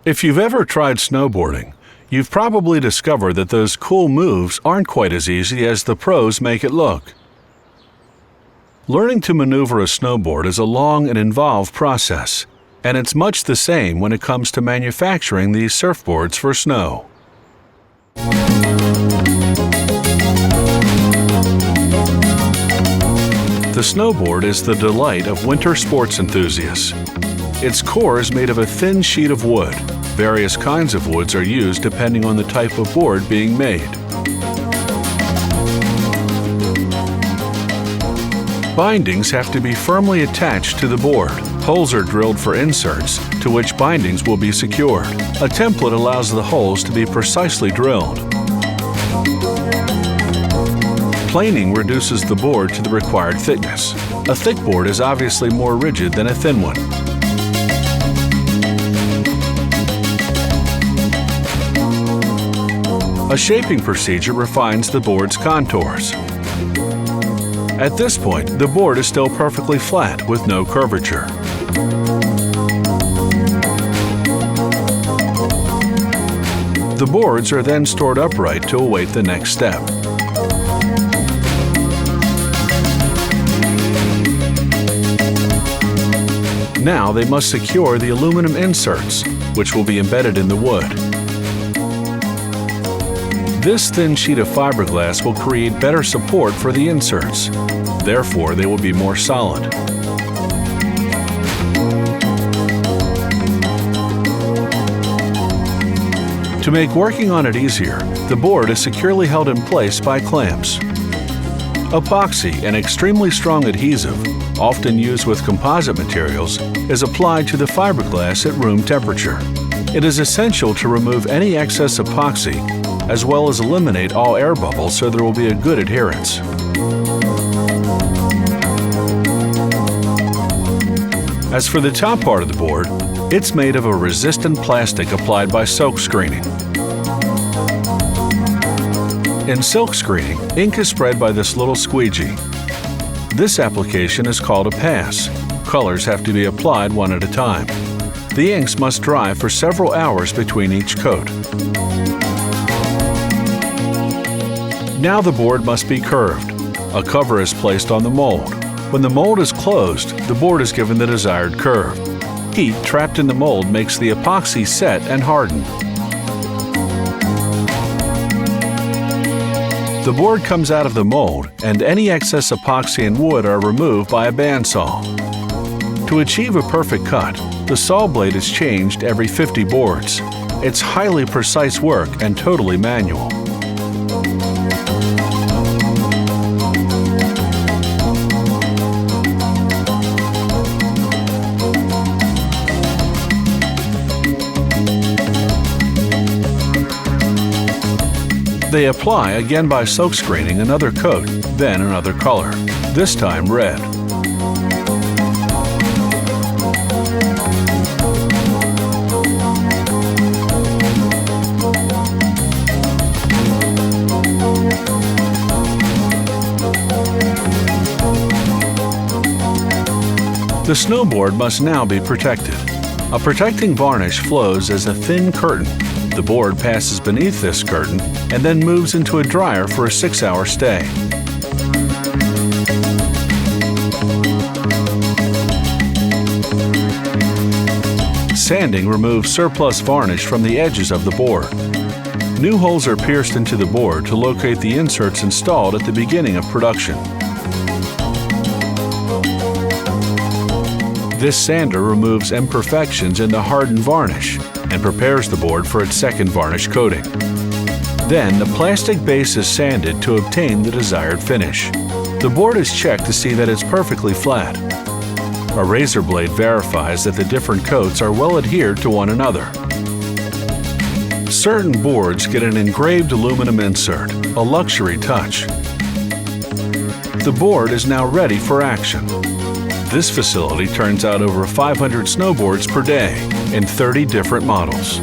If you've ever tried snowboarding, you've probably discovered that those cool moves aren't quite as easy as the pros make it look. Learning to maneuver a snowboard is a long and involved process, and it's much the same when it comes to manufacturing these surfboards for snow. The snowboard is the delight of winter sports enthusiasts. Its core is made of a thin sheet of wood. Various kinds of woods are used depending on the type of board being made. Bindings have to be firmly attached to the board. Holes are drilled for inserts, to which bindings will be secured. A template allows the holes to be precisely drilled. Planing reduces the board to the required thickness. A thick board is obviously more rigid than a thin one. A shaping procedure refines the board's contours. At this point, the board is still perfectly flat with no curvature. The boards are then stored upright to await the next step. Now they must secure the aluminum inserts, which will be embedded in the wood. This thin sheet of fiberglass will create better support for the inserts. Therefore, they will be more solid. To make working on it easier, the board is securely held in place by clamps. Epoxy, an extremely strong adhesive, often used with composite materials, is applied to the fiberglass at room temperature. It is essential to remove any excess epoxy, as well as eliminate all air bubbles so there will be a good adherence. As for the top part of the board, it's made of a resistant plastic applied by silk screening. In silk screening, ink is spread by this little squeegee. This application is called a pass. Colors have to be applied one at a time. The inks must dry for several hours between each coat. Now the board must be curved. A cover is placed on the mold. When the mold is closed, the board is given the desired curve. Heat trapped in the mold makes the epoxy set and harden. The board comes out of the mold, and any excess epoxy and wood are removed by a bandsaw. To achieve a perfect cut, the saw blade is changed every 50 boards. It's highly precise work and totally manual. They apply again by silk screening another coat, then another color, this time red. The snowboard must now be protected. A protecting varnish flows as a thin curtain. The board passes beneath this curtain and then moves into a dryer for a 6-hour stay. Sanding removes surplus varnish from the edges of the board. New holes are pierced into the board to locate the inserts installed at the beginning of production. This sander removes imperfections in the hardened varnish and prepares the board for its second varnish coating. Then the plastic base is sanded to obtain the desired finish. The board is checked to see that it's perfectly flat. A razor blade verifies that the different coats are well adhered to one another. Certain boards get an engraved aluminum insert, a luxury touch. The board is now ready for action. This facility turns out over 500 snowboards per day in 30 different models.